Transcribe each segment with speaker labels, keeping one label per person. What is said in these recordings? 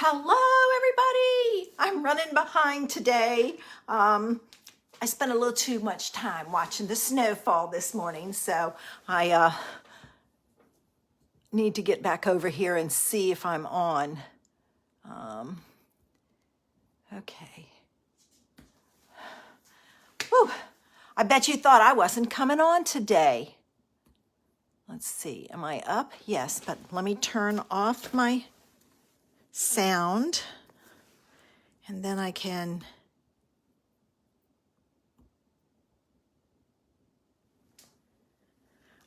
Speaker 1: Hello, everybody. I'm running behind today. I spent a little too much time watching the snowfall this morning, so I need to get back over here and see if I'm on. Okay. Whew. I bet you thought I wasn't coming on today. Let's see, am I up? Yes, but let me turn off my sound and then I can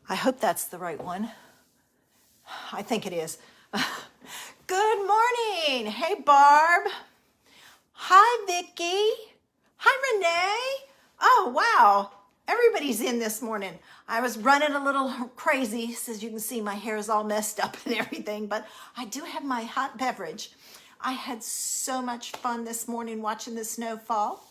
Speaker 1: I hope that's the right one. I think it is. Good morning. Hey, Barb. Hi, Vicki. Hi, Renee. Oh, wow. Everybody's in this morning. I was running a little crazy. As you can see, my hair is all messed up and everything, but I do have my hot beverage. I had so much fun this morning watching the snow fall.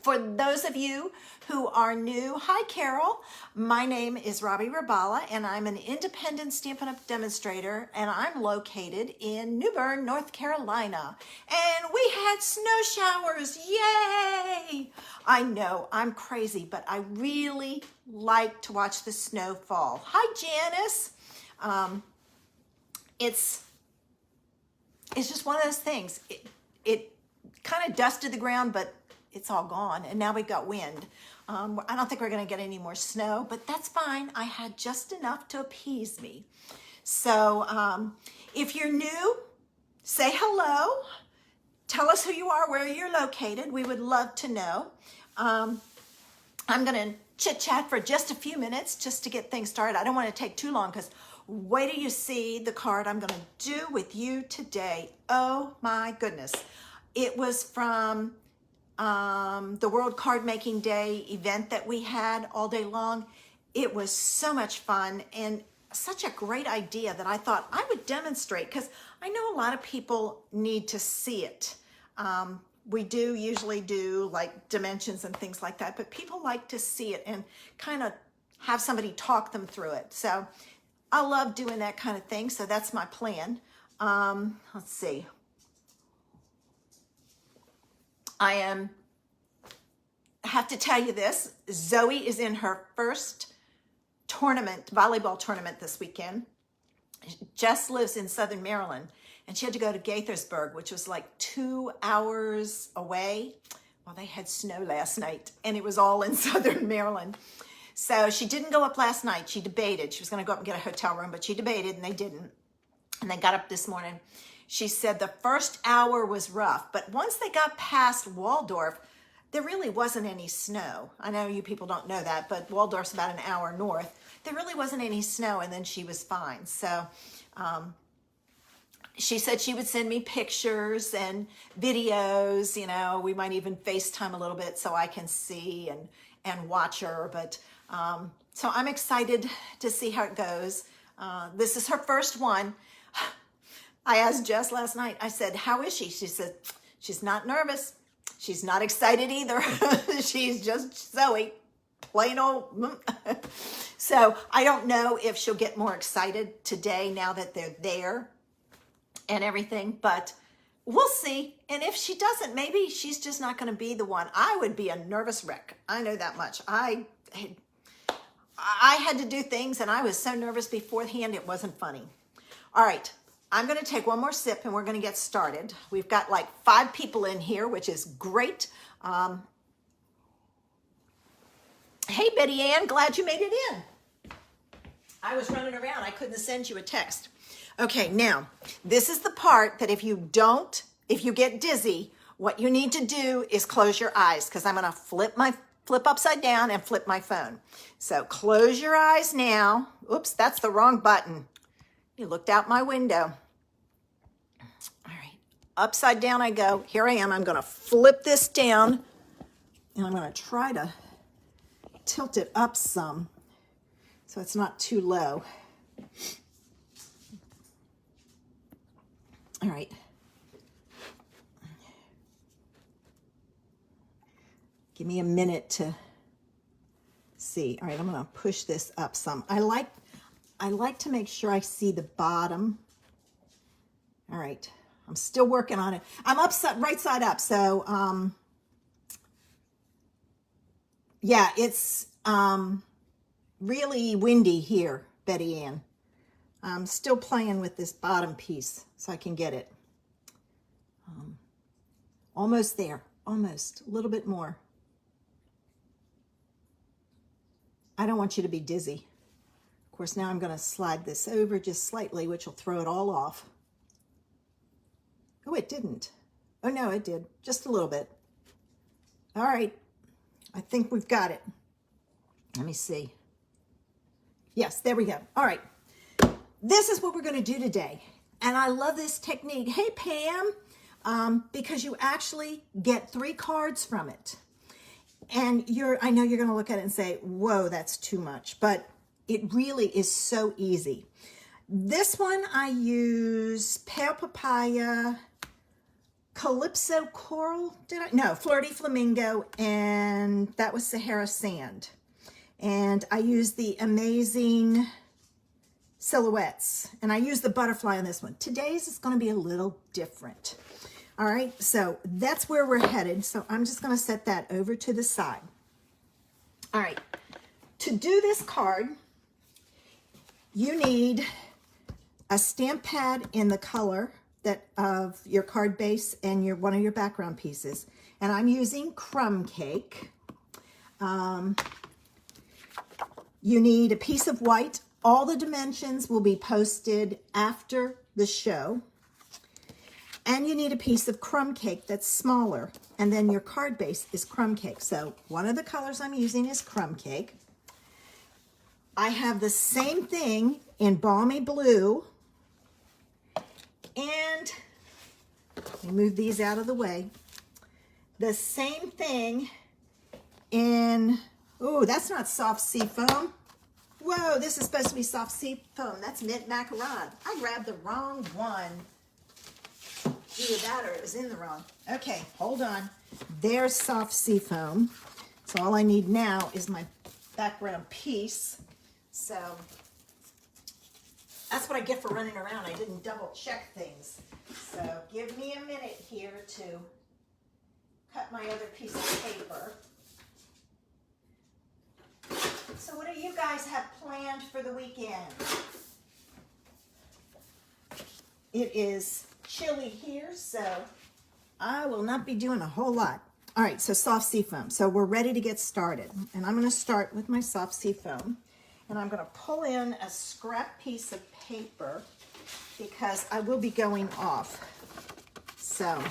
Speaker 1: For those of you who are new, hi Carol, my name is Robbie Rabala and I'm an independent Stampin' Up! Demonstrator and I'm located in New Bern, North Carolina. And we had snow showers, yay! I know, I'm crazy, but I really like to watch the snow fall. Hi Janice. It's just one of those things. It kind of dusted the ground, but it's all gone, and now we've got wind. I don't think we're going to get any more snow, but that's fine. I had just enough to appease me. So if you're new, say hello. Tell us who you are, where you're located. We would love to know. I'm going to chit-chat for just a few minutes just to get things started. I don't want to take too long because wait till you see the card I'm going to do with you today. Oh my goodness. It was from the World Card Making Day event that we had all day long. It was so much fun and such a great idea that I thought I would demonstrate because I know a lot of people need to see it. We do usually do like dimensions and things like that, but people like to see it and kind of have somebody talk them through it. So I love doing that kind of thing. So that's my plan. Let's see. I have to tell you this, Zoe is in her first volleyball tournament this weekend. Jess lives in Southern Maryland and she had to go to Gaithersburg, which was like 2 hours away. Well, they had snow last night and it was all in Southern Maryland. So she didn't go up last night. She debated. She was going to go up and get a hotel room, but she debated and they didn't. And they got up this morning. She said the first hour was rough, but once they got past Waldorf, there really wasn't any snow. I know you people don't know that, but Waldorf's about an hour north. There really wasn't any snow, and then she was fine. So she said she would send me pictures and videos. You know, we might even FaceTime a little bit so I can see and watch her. But so I'm excited to see how it goes. This is her first one. I asked Jess last night, I said, how is she? She said, she's not nervous. She's not excited either. She's just Zoe, plain old. So I don't know if she'll get more excited today now that they're there and everything, but we'll see. And if she doesn't, maybe she's just not going to be the one. I would be a nervous wreck. I know that much. I had to do things and I was so nervous beforehand, it wasn't funny. All right. I'm going to take one more sip and we're going to get started. We've got like 5 people in here, which is great. Hey, Betty Ann, glad you made it in. I was running around. I couldn't send you a text. Okay, now, this is the part that if you get dizzy, what you need to do is close your eyes because I'm going to flip upside down and flip my phone. So close your eyes now. Oops, that's the wrong button. You looked out my window. All right, upside down I go. Here I am. I'm going to flip this down and I'm going to try to tilt it up some so it's not too low. All right. Give me a minute to see. All right, I'm going to push this up some. I like to make sure I see the bottom. All right, I'm still working on it. I'm right side up. So, yeah, it's really windy here, Betty Ann. I'm still playing with this bottom piece so I can get it. Almost there, almost, a little bit more. I don't want you to be dizzy. Of course, now I'm going to slide this over just slightly, which will throw it all off. Oh, it didn't. Oh, no, it did. Just a little bit. All right. I think we've got it. Let me see. Yes, there we go. All right. This is what we're going to do today. And I love this technique. Hey, Pam, because you actually get 3 cards from it. And I know you're going to look at it and say, whoa, that's too much. But it really is so easy. This one I use Pale Papaya, Calypso Coral, no, Flirty Flamingo, and that was Sahara Sand. And I use the Amazing Silhouettes, and I use the butterfly on this one. Today's is going to be a little different. All right, so that's where we're headed. So I'm just going to set that over to the side. All right, to do this card, you need a stamp pad in the color of your card base and one of your background pieces. And I'm using Crumb Cake. You need a piece of white. All the dimensions will be posted after the show. And you need a piece of Crumb Cake that's smaller. And then your card base is Crumb Cake. So one of the colors I'm using is Crumb Cake. I have the same thing in Balmy Blue. And let me move these out of the way. The same thing in, oh, that's not Soft Sea Foam. Whoa, this is supposed to be Soft Sea Foam. That's Mint Macaron. I grabbed the wrong one. Either that or it was in the wrong. Okay, hold on. There's Soft Sea Foam. So all I need now is my background piece. So that's what I get for running around. I didn't double check things. So give me a minute here to cut my other piece of paper. So what do you guys have planned for the weekend? It is chilly here, so I will not be doing a whole lot. All right, so Soft Sea Foam. So we're ready to get started. And I'm going to start with my Soft Sea Foam. And I'm going to pull in a scrap piece of paper because I will be going off. So,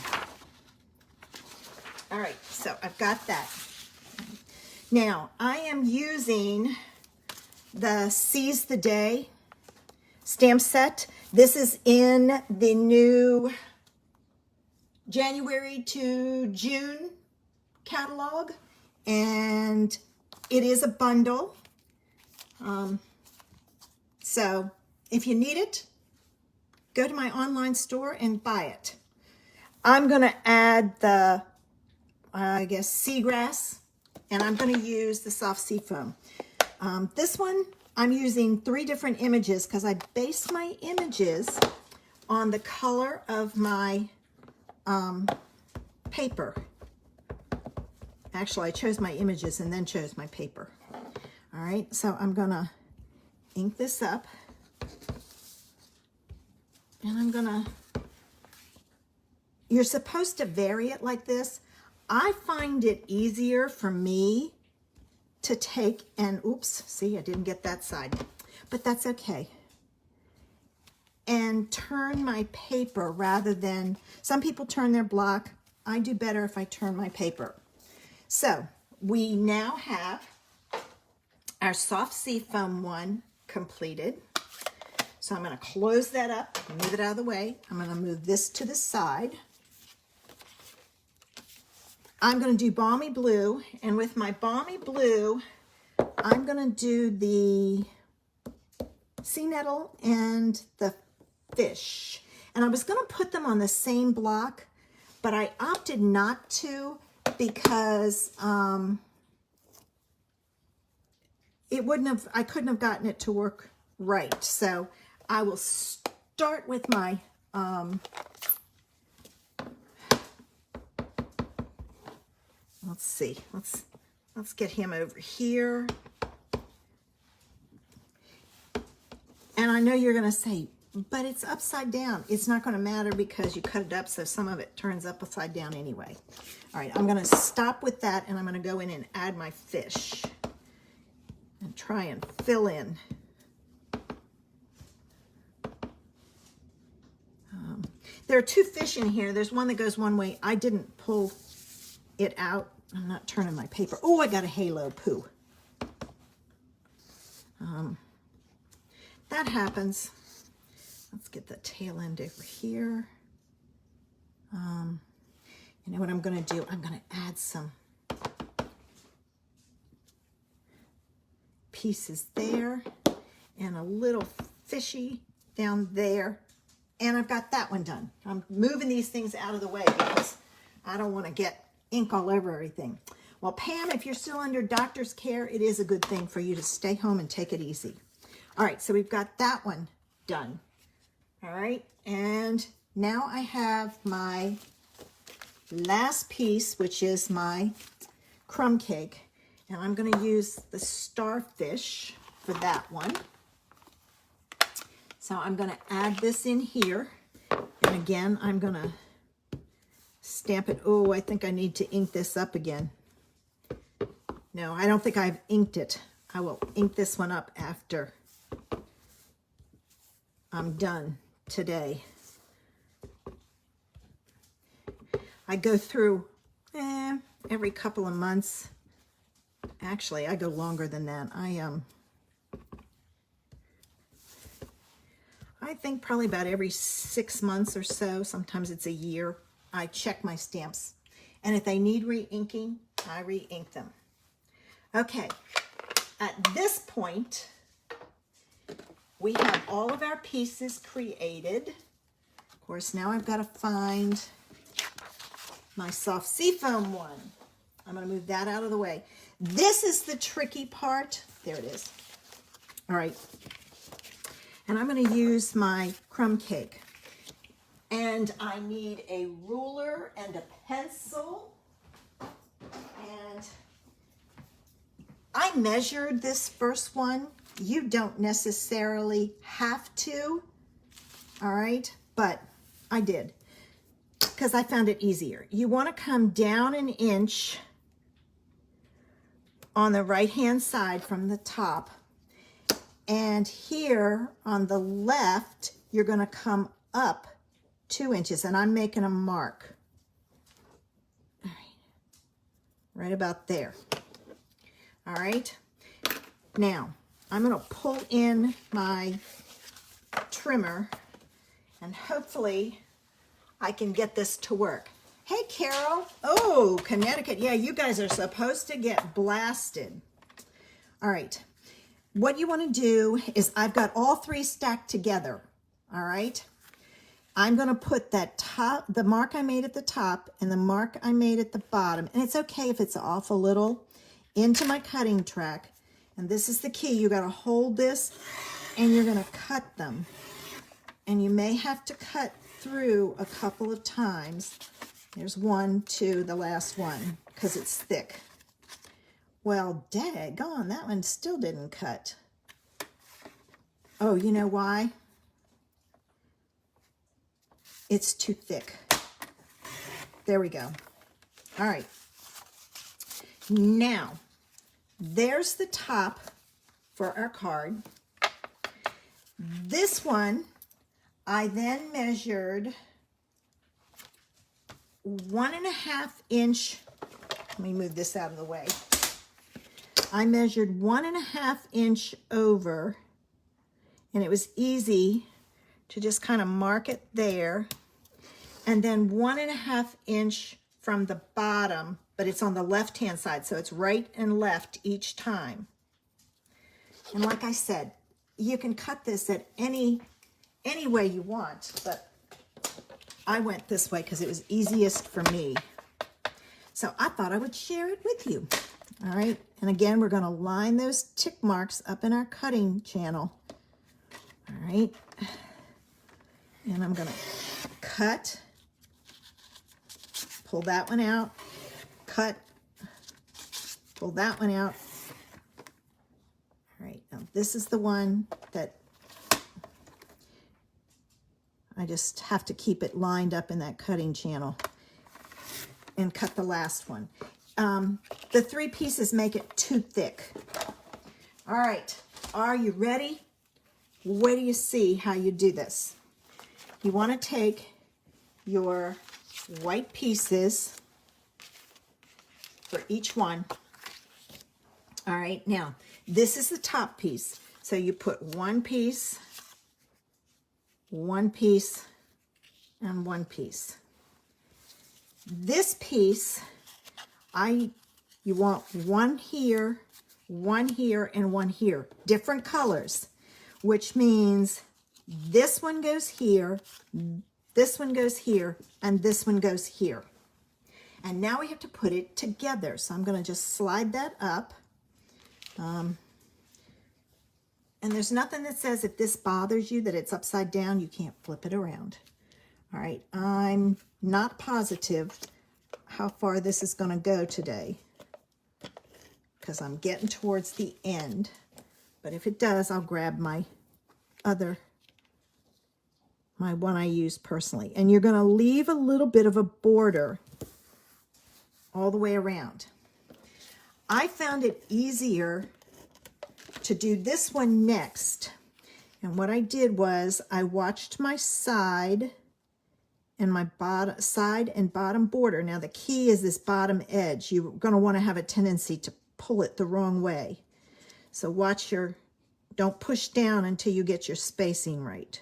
Speaker 1: all right, so I've got that. Now, I am using the Seize the Day stamp set. This is in the new January to June catalog, and it is a bundle. So if you need it, go to my online store and buy it. I'm going to add the, I guess, seagrass, and I'm going to use the Soft Sea Foam. This one, I'm using 3 different images because I based my images on the color of my paper. Actually, I chose my images and then chose my paper. All right, so I'm going to ink this up. And I'm going to, you're supposed to vary it like this. I find it easier for me to take and, oops, see, I didn't get that side, but that's okay. And turn my paper rather than, some people turn their block. I do better if I turn my paper. So we now have our Soft Sea Foam one completed. So I'm going to close that up, move it out of the way. I'm going to move this to the side. I'm going to do Balmy Blue, and with my Balmy Blue, I'm going to do the sea nettle and the fish. And I was going to put them on the same block, but I opted not to because I couldn't have gotten it to work right. So I will start with my Let's see. Let's get him over here. And I know you're going to say, but it's upside down. It's not going to matter because you cut it up, so some of it turns upside down anyway. All right, I'm going to stop with that, and I'm going to go in and add my fish and try and fill in. There are two fish in here. There's one that goes one way. I didn't pull it out. I'm not turning my paper. Oh, I got a halo poo. That happens. Let's get the tail end over here. You know what I'm going to do? I'm going to add some pieces there and a little fishy down there. And I've got that one done. I'm moving these things out of the way because I don't want to get ink all over everything. Well, Pam, if you're still under doctor's care, it is a good thing for you to stay home and take it easy. All right, so we've got that one done. All right, and now I have my last piece, which is my crumb cake. And I'm going to use the starfish for that one. So I'm going to add this in here. And again, I'm going to stamp it. Oh, I think I need to ink this up again. No, I don't think I've inked it. I will ink this one up after I'm done today. I go through every couple of months. Actually, I go longer than that. I think probably about every 6 months or so, sometimes it's a year, I check my stamps. And if they need re-inking, I re-ink them. Okay, at this point, we have all of our pieces created. Of course, now I've got to find my soft seafoam one. I'm going to move that out of the way. This is the tricky part. There it is. All right. And I'm going to use my crumb cake. And I need a ruler and a pencil. And I measured this first one. You don't necessarily have to, all right? But I did because I found it easier. You want to come down 1 inch on the right-hand side from the top. And here on the left, you're going to come up 2 inches, and I'm making a mark. All right about there. All right. Now, I'm going to pull in my trimmer, and hopefully I can get this to work. Hey, Carol. Oh, Connecticut. Yeah, you guys are supposed to get blasted. All right. What you want to do is I've got all 3 stacked together. All right. I'm going to put the mark I made at the top and the mark I made at the bottom. And it's okay if it's off a little, into my cutting track. And this is the key. You got to hold this and you're going to cut them. And you may have to cut through a couple of times. There's 1, 2, the last one, because it's thick. Well, daggone, that one still didn't cut. Oh, you know why? It's too thick. There we go. All right. Now, there's the top for our card. This one, I then measured 1.5 inch. Let me move this out of the way. I measured 1.5 inch over, and it was easy to just kind of mark it there. And then 1.5 inch from the bottom, but it's on the left-hand side, so it's right and left each time. And like I said, you can cut this at any way you want, but I went this way because it was easiest for me. So I thought I would share it with you. All right, and again, we're going to line those tick marks up in our cutting channel. All right, and I'm going to cut, pull that one out, cut, pull that one out. All right, now this is the one that I just have to keep it lined up in that cutting channel and cut the last one. The 3 pieces make it too thick. All right, are you ready? Wait till you see how you do this. You want to take your white pieces for each one. All right, now this is the top piece. So you put 1 piece, 1 piece, and 1 piece. This piece, you want 1 here, 1 here, and 1 here. Different colors, which means this one goes here, this one goes here, and this one goes here. And now we have to put it together. So I'm going to just slide that up. And there's nothing that says if this bothers you that it's upside down, you can't flip it around. All right, I'm not positive how far this is going to go today because I'm getting towards the end. But if it does, I'll grab my one I use personally. And you're going to leave a little bit of a border all the way around. I found it easier to do this one next. And what I did was I watched my side and my side and bottom border. Now the key is this bottom edge. You're going to want to have a tendency to pull it the wrong way. So watch don't push down until you get your spacing right.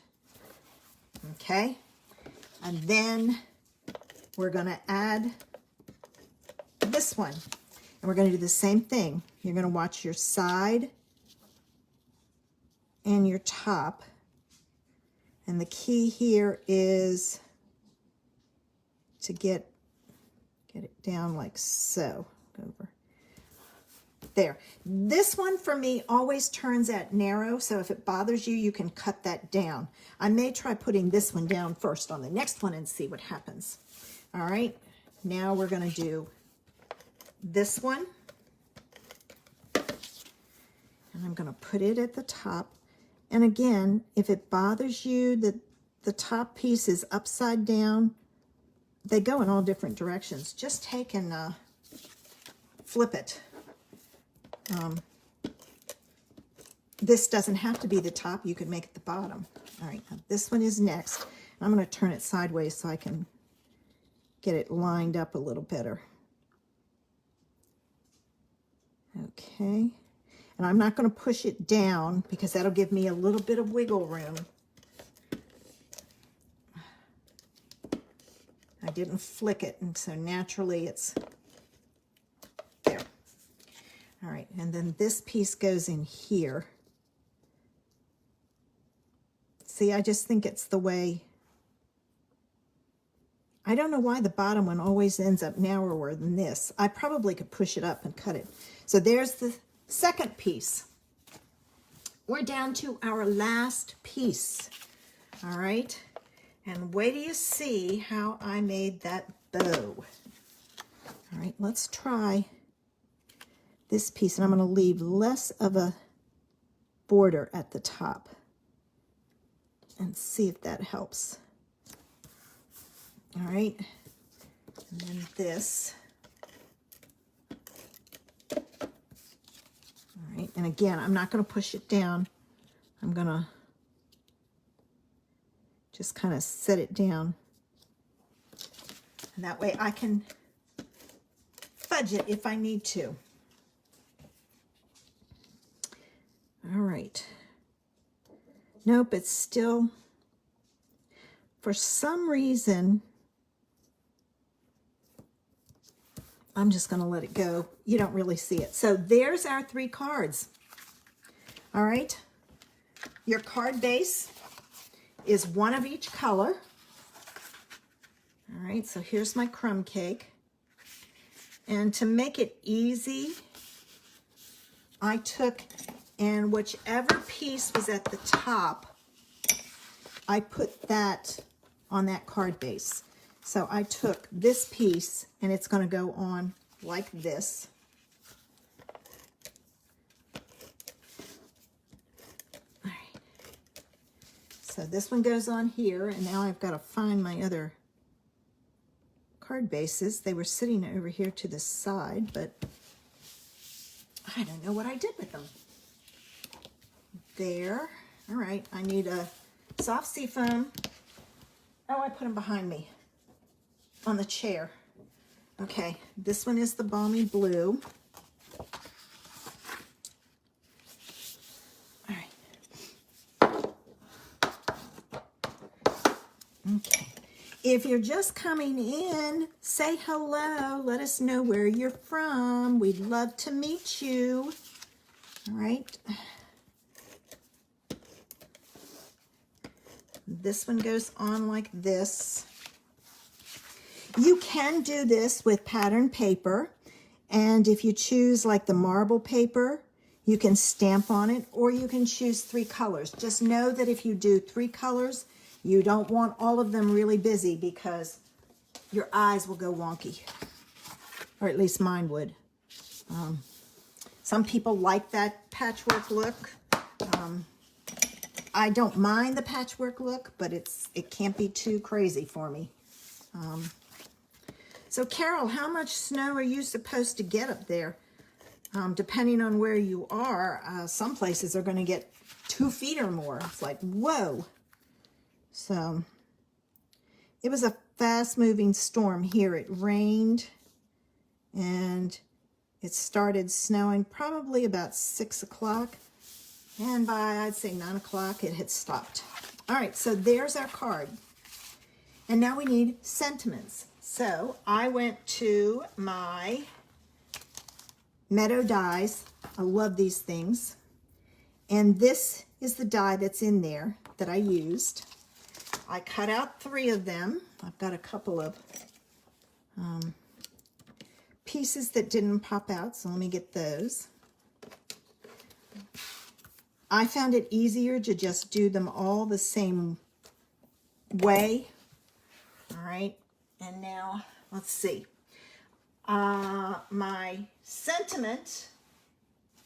Speaker 1: Okay? And then we're going to add this one. And we're going to do the same thing. You're going to watch your side and your top. And the key here is to get it down like so. Over. There. This one for me always turns out narrow, so if it bothers you, you can cut that down. I may try putting this one down first on the next one and see what happens. All right, now we're going to do this one. And I'm going to put it at the top. And again, if it bothers you that the top piece is upside down, they go in all different directions. Just take and flip it. This doesn't have to be the top. You could make it the bottom. All right, now this one is next. I'm going to turn it sideways so I can get it lined up a little better. Okay. And I'm not going to push it down because that'll give me a little bit of wiggle room. I didn't flick it, and so naturally it's there. All right, and then this piece goes in here. See, I just think it's the way. I don't know why the bottom one always ends up narrower than this. I probably could push it up and cut it. So there's the second piece. We're down to our last piece. All right, and wait till you see how I made that bow. All right, let's try this piece, and I'm going to leave less of a border at the top and see if that helps. All right, and then this. All right, and again, I'm not going to push it down. I'm going to just kind of set it down. And that way I can fudge it if I need to. All right. Nope, it's still, for some reason, I'm just going to let it go. You don't really see it. So there's our 3 cards. All right. Your card base is 1 of each color. All right, so here's my crumb cake. And to make it easy, I took, and whichever piece was at the top, I put that on that card base. So I took this piece, and it's going to go on like this. So this one goes on here, and now I've got to find my other card bases. They were sitting over here to the side, but I don't know what I did with them. There. All right, I need a soft seafoam. Oh, I put them behind me on the chair. Okay, this one is the Balmy Blue. All right. Okay. If you're just coming in, say hello. Let us know where you're from. We'd love to meet you. All right. This one goes on like this. You can do this with pattern paper, and if you choose like the marble paper, you can stamp on it, or you can choose 3 colors. Just know that if you do 3 colors, you don't want all of them really busy because your eyes will go wonky, or at least mine would. Some people like that patchwork look. I don't mind the patchwork look, but it can't be too crazy for me. So Carol, how much snow are you supposed to get up there? Depending on where you are, some places are going to get 2 feet or more. It's like, whoa. So it was a fast-moving storm here. It rained, and it started snowing probably about 6 o'clock. And by, I'd say 9 o'clock, it had stopped. All right, so there's our card. And now we need sentiments. So I went to my Meadow dies. I love these things. And this is the die that's in there that I used. I cut out 3 of them. I've got a couple of pieces that didn't pop out, so let me get those. I found it easier to just do them all the same way. All right, and now let's see. My sentiment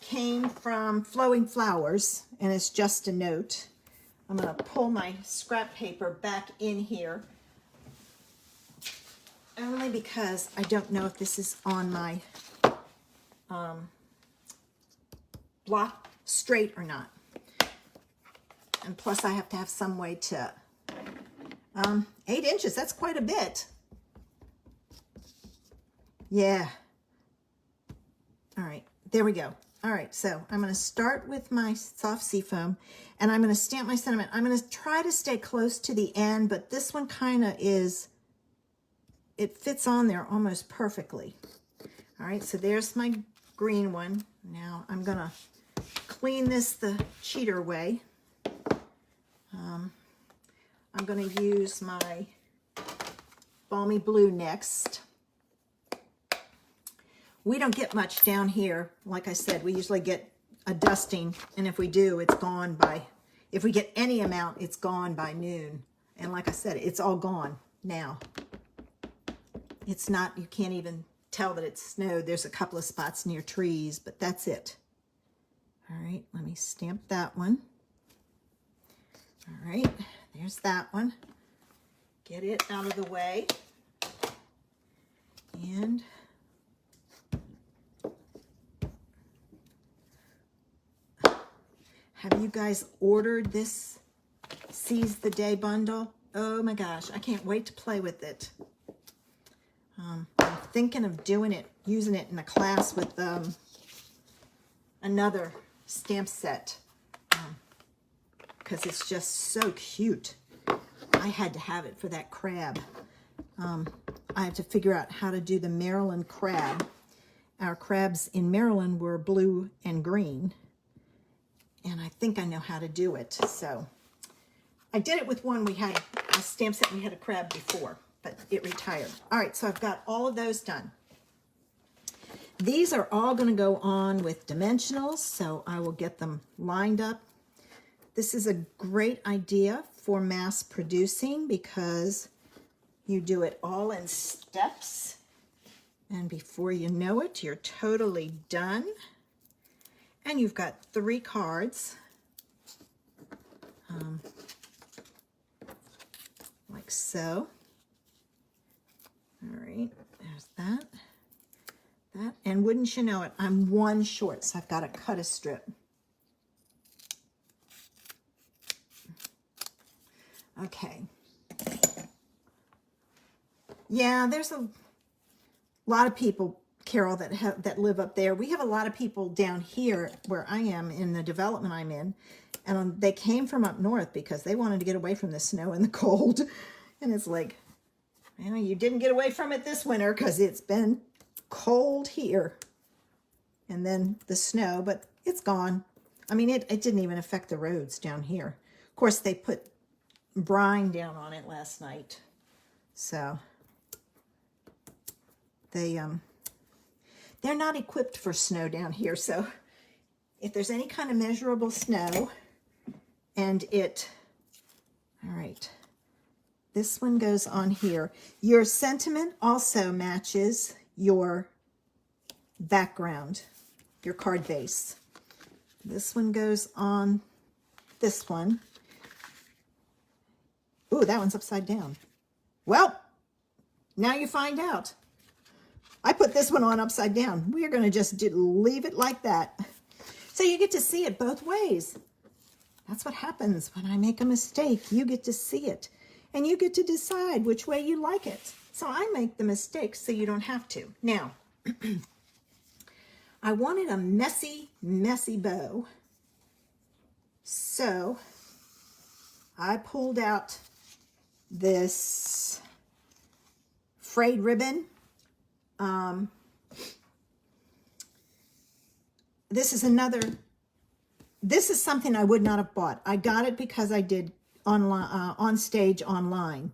Speaker 1: came from Flowing Flowers, and it's just a note. I'm going to pull my scrap paper back in here, only because I don't know if this is on my block straight or not. And plus I have to have some way to, 8 inches, that's quite a bit. Yeah. All right, there we go. All right, so I'm going to start with my soft seafoam, and I'm going to stamp my sentiment. I'm going to try to stay close to the end, but this one kind of is, it fits on there almost perfectly. All right, so there's my green one. Now I'm going to clean this the cheater way. I'm going to use my Balmy Blue next. We don't get much down here. Like I said, we usually get a dusting, and if we do, it's gone by, if we get any amount, it's gone by noon. And like I said, it's all gone now. It's not, you can't even tell that it's snowed. There's a couple of spots near trees, but that's it. All right, let me stamp that one. All right, there's that one. Get it out of the way. And have you guys ordered this Seize the Day bundle? Oh my gosh, I can't wait to play with it. I'm thinking of doing it, using it in a class with another stamp set, because it's just so cute. I had to have it for that crab. I have to figure out how to do the Maryland crab. Our crabs in Maryland were blue and green, and I think I know how to do it. So I did it with one we had, a stamp set we had a crab before, but it retired. All right, so I've got all of those done. These are all going to go on with dimensionals, so I will get them lined up. This is a great idea for mass producing because you do it all in steps, and before you know it, you're totally done. And you've got 3 cards. like so. All right, there's that. And wouldn't you know it, I'm one short, so I've got to cut a strip. Okay. Yeah, there's a lot of people, Carol, that live up there. We have a lot of people down here where I am in the development I'm in, and they came from up north because they wanted to get away from the snow and the cold. And it's like, well, you didn't get away from it this winter because it's been cold here. And then the snow, but it's gone. I mean, it didn't even affect the roads down here. Of course, they put brine down on it last night. So they're not equipped for snow down here. So if there's any kind of measurable snow and all right, this one goes on here. Your sentiment also matches your background, your card base. This one goes on this one. Ooh, that one's upside down. Well, now you find out. I put this one on upside down. We are going to just leave it like that. So you get to see it both ways. That's what happens when I make a mistake. You get to see it. And you get to decide which way you like it. So I make the mistakes so you don't have to. Now, I wanted a messy, messy bow. So I pulled out this frayed ribbon. This is something I would not have bought. I got it because I did online, on stage online.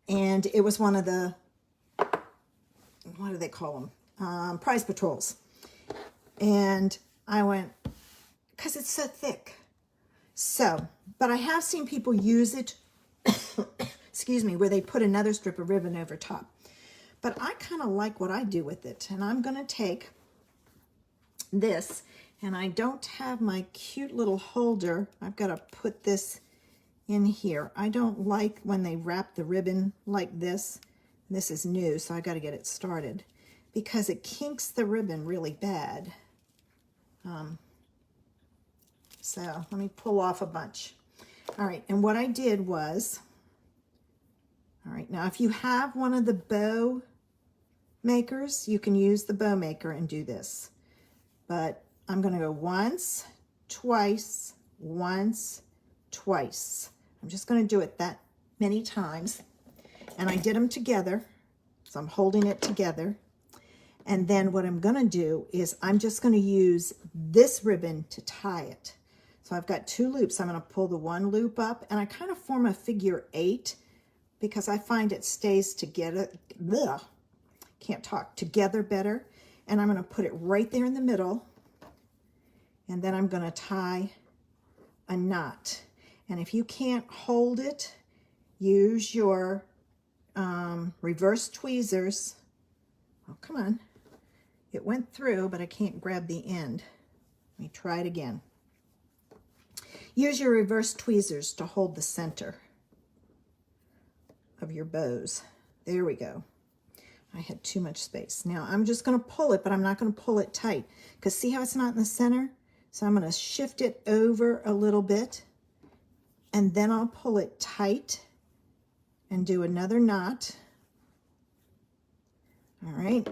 Speaker 1: And it was one of the, what do they call them? Prize patrols. And I went, because it's so thick. So, but I have seen people use it, excuse me, where they put another strip of ribbon over top. But I kind of like what I do with it. And I'm going to take this, and I don't have my cute little holder. I've got to put this in here. I don't like when they wrap the ribbon like this. This is new, so I got to get it started because it kinks the ribbon really bad. So let me pull off a bunch. All right, and what I did was, all right, now if you have one of the bow makers, you can use the bow maker and do this. But I'm going to go once, twice, once, twice. I'm just going to do it that many times. And I did them together, so I'm holding it together. And then what I'm going to do is I'm just going to use this ribbon to tie it. So I've got two loops. I'm going to pull the one loop up, and I kind of form a figure 8 because I find it stays together. Ugh, can't talk. Together better. And I'm going to put it right there in the middle. And then I'm going to tie a knot. And if you can't hold it, use your reverse tweezers. Oh, come on. It went through, but I can't grab the end. Let me try it again. Use your reverse tweezers to hold the center of your bows. There we go. I had too much space. Now I'm just going to pull it, but I'm not going to pull it tight because see how it's not in the center? So I'm going to shift it over a little bit, and then I'll pull it tight and do another knot. All right.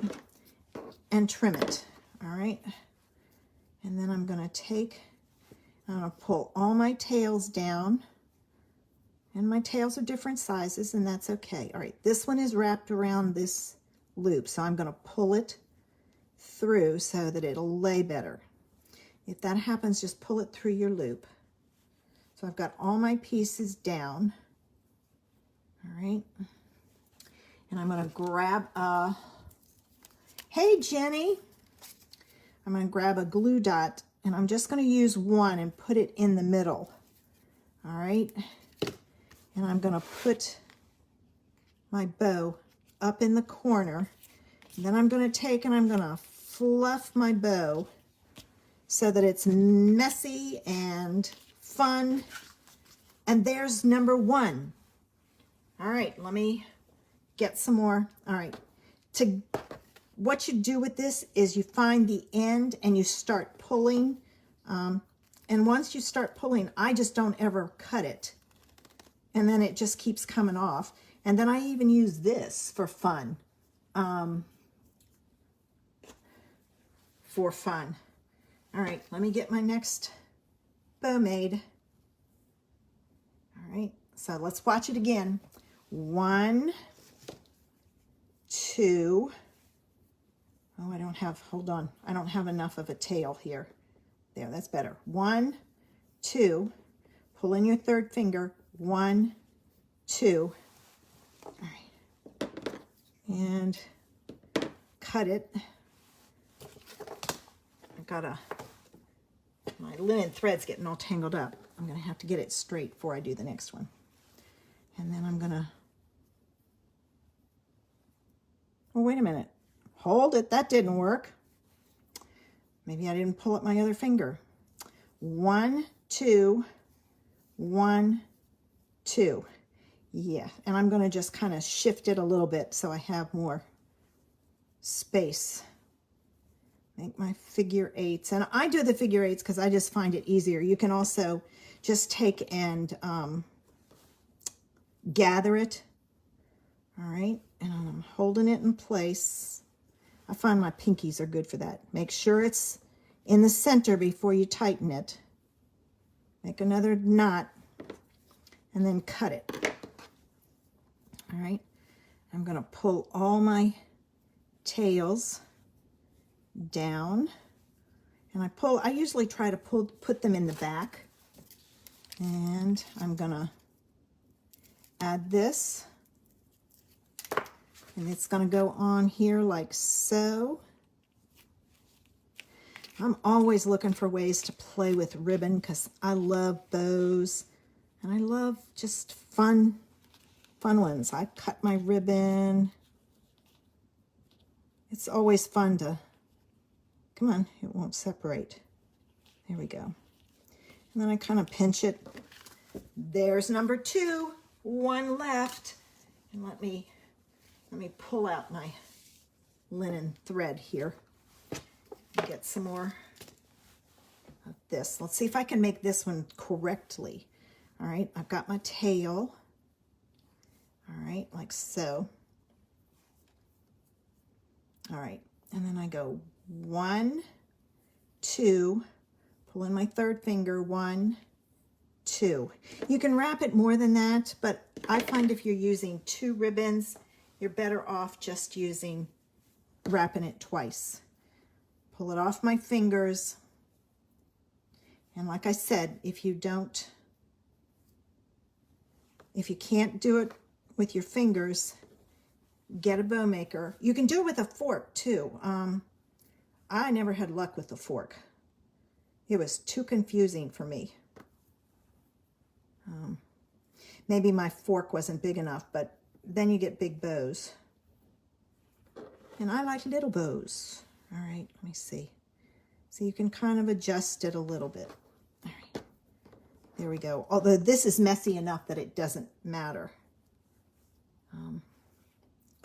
Speaker 1: And trim it. All right. And then I'm going to pull all my tails down. And my tails are different sizes, and that's okay. All right. This one is wrapped around this loop, so I'm going to pull it through so that it'll lay better. If that happens, just pull it through your loop. So I've got all my pieces down. All right. And I'm going to grab hey, Jenny. I'm going to grab a glue dot, and I'm just going to use one and put it in the middle. All right. And I'm going to put my bow up in the corner. And then I'm going to take and I'm going to fluff my bow so that it's messy and fun. And there's number 1. All All right, let me get some more. All right, what you do with this is you find the end and you start pulling. And once you start pulling, I just don't ever cut it. And then it just keeps coming off. And then I even use this for fun. All right, let me get my next bow made. All right, so let's watch it again. 1, 2. Oh, I don't have, hold on. I don't have enough of a tail here. There, that's better. 1, 2. Pull in your third finger. 1, 2. All right. And cut it. I've got my linen thread's getting all tangled up. I'm going to have to get it straight before I do the next one. And then I'm going to, oh, wait a minute. Hold it. That didn't work. Maybe I didn't pull up my other finger. 1, 2, 1, 2. Yeah, and I'm going to just kind of shift it a little bit so I have more space. Make my figure 8s. And I do the figure 8s because I just find it easier. You can also just take and gather it. All right, and I'm holding it in place. I find my pinkies are good for that. Make sure it's in the center before you tighten it. Make another knot and then cut it. All right, I'm going to pull all my tails down, and I usually try to put them in the back, and I'm going to add this. And it's going to go on here like so. I'm always looking for ways to play with ribbon because I love bows and I love just fun ones. I cut my ribbon. It's always fun to, come on, it won't separate. There we go. And then I kind of pinch it. There's number 2, 1 left. And let me pull out my linen thread here and get some more of this. Let's see if I can make this one correctly. All right, I've got my tail. All right, like so. All right, and then I go 1, 2, pull in my third finger, 1, 2. You can wrap it more than that, but I find if you're using 2 ribbons, you're better off just wrapping it twice. Pull it off my fingers. And like I said, if you can't do it with your fingers, get a bow maker. You can do it with a fork too. I never had luck with the fork. It was too confusing for me. Maybe my fork wasn't big enough, but then you get big bows. And I like little bows. All right, let me see. So you can kind of adjust it a little bit. All right, there we go. Although this is messy enough that it doesn't matter.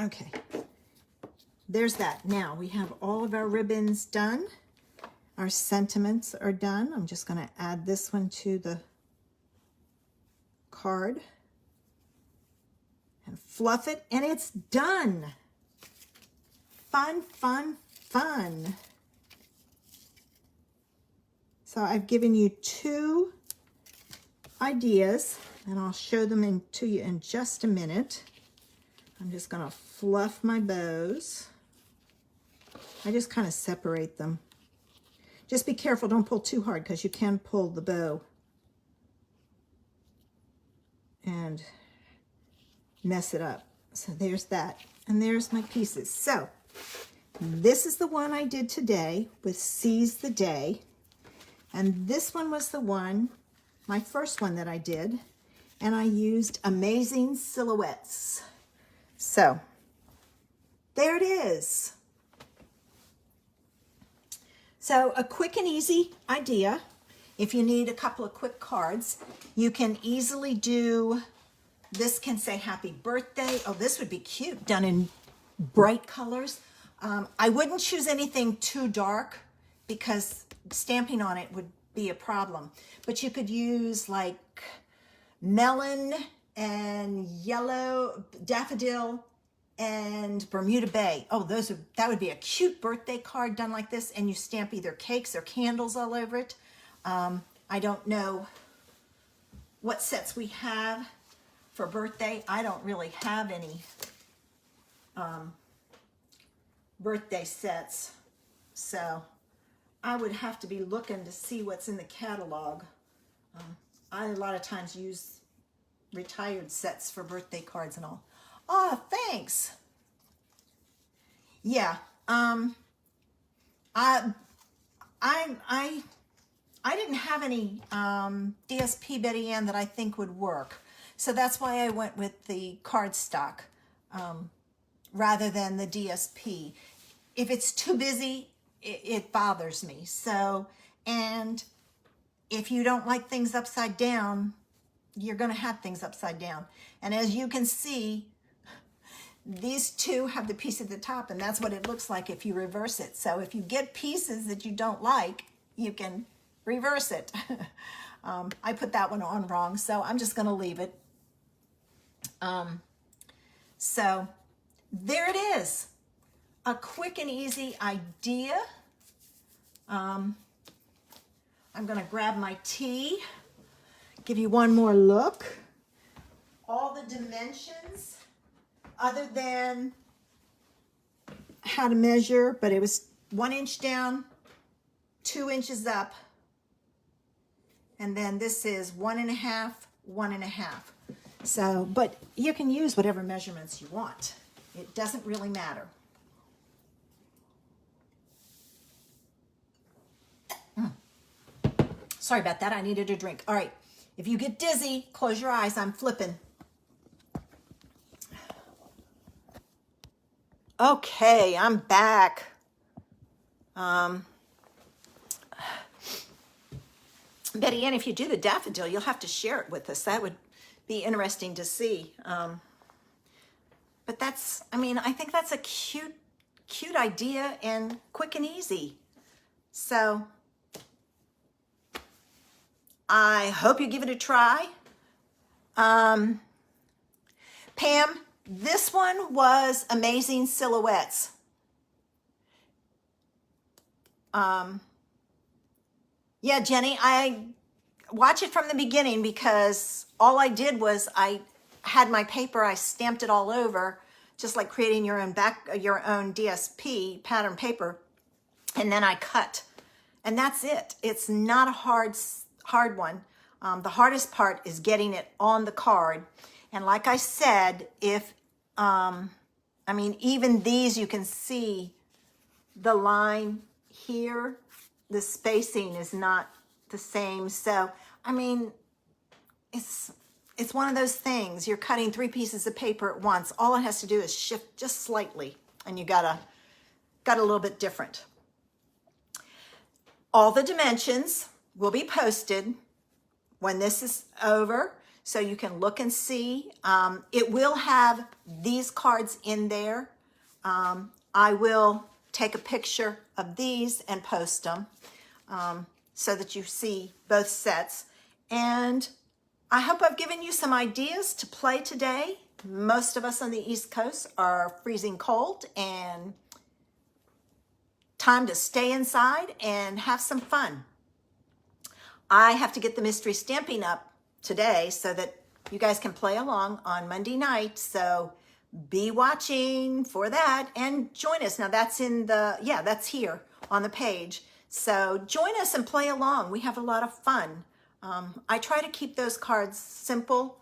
Speaker 1: Okay, there's that. Now we have all of our ribbons done. Our sentiments are done. I'm just going to add this one to the card and fluff it, and it's done. Fun, fun, fun. So I've given you 2 ideas, and I'll show them to you in just a minute. I'm just going to fluff my bows. I just kind of separate them. Just be careful, don't pull too hard because you can pull the bow and mess it up. So there's that. And there's my pieces. So this is the one I did today with Seize the Day. And this one was the one, my first one that I did. And I used Amazing Silhouettes. So there it is. So a quick and easy idea. If you need a couple of quick cards, you can easily do This can say happy birthday. Oh, this would be cute, done in bright colors. I wouldn't choose anything too dark because stamping on it would be a problem. But you could use like melon and yellow daffodil and Bermuda Bay. Oh, that would be a cute birthday card done like this, and you stamp either cakes or candles all over it. I don't know what sets we have for birthday. I don't really have any birthday sets, so I would have to be looking to see what's in the catalog. I a lot of times use retired sets for birthday cards and all. Oh, thanks. Yeah. I didn't have any DSP Betty Ann that I think would work. So that's why I went with the cardstock rather than the DSP. If it's too busy, it bothers me. So, and if you don't like things upside down, you're going to have things upside down. And as you can see, these two have the piece at the top, and that's what it looks like if you reverse it. So if you get pieces that you don't like, you can reverse it. I put that one on wrong, so I'm just going to leave it. So there it is. A quick and easy idea. I'm going to grab my tea, give you one more look. All the dimensions, other than how to measure, but it was 1 inch down, 2 inches up, and then this is 1.5, 1.5. So, but you can use whatever measurements you want. It doesn't really matter. Sorry about that. I needed a drink. All right. If you get dizzy, close your eyes. I'm flipping. Okay, I'm back. Betty Ann, if you do the daffodil, you'll have to share it with us. That would be interesting to see. But that's, I mean, I think that's a cute idea and quick and easy. So I hope you give it a try. Pam, this one was Amazing Silhouettes. Yeah, Jenny, I watch it from the beginning because all I did was I had my paper, I stamped it all over, just like creating your own DSP pattern paper, and then I cut, and that's it. It's not a hard one. The hardest part is getting it on the card, and like I said, if I mean, even these, you can see the line here, the spacing is not the same. So, I mean, it's one of those things. You're cutting 3 pieces of paper at once. All it has to do is shift just slightly, and you got a little bit different. All the dimensions will be posted when this is over, so you can look and see. It will have these cards in there. I will take a picture of these and post them so that you see both sets. And I hope I've given you some ideas to play today. Most of us on the East Coast are freezing cold, and time to stay inside and have some fun. I have to get the mystery stamping up today so that you guys can play along on Monday night. So be watching for that and join us. Now that's that's here on the page. So join us and play along. We have a lot of fun. I try to keep those cards simple,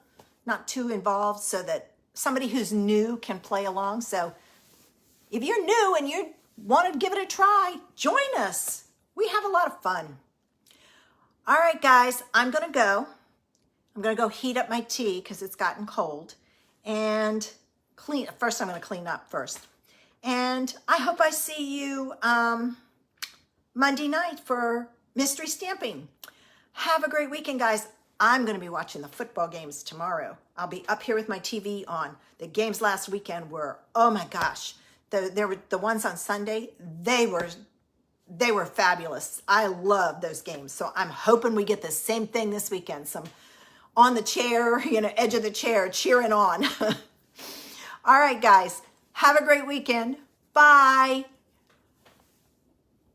Speaker 1: not too involved, so that somebody who's new can play along. So if you're new and you want to give it a try, join us. We have a lot of fun. All right, guys, I'm going to go. I'm going to go heat up my tea because it's gotten cold. And first I'm going to clean up first. And I hope I see you Monday night for mystery stamping. Have a great weekend, guys. I'm going to be watching the football games tomorrow. I'll be up here with my TV on. The games last weekend were, oh my gosh, the ones on Sunday, they were fabulous. I love those games. So I'm hoping we get the same thing this weekend. Some on the chair, edge of the chair, cheering on. All right, guys, have a great weekend. Bye.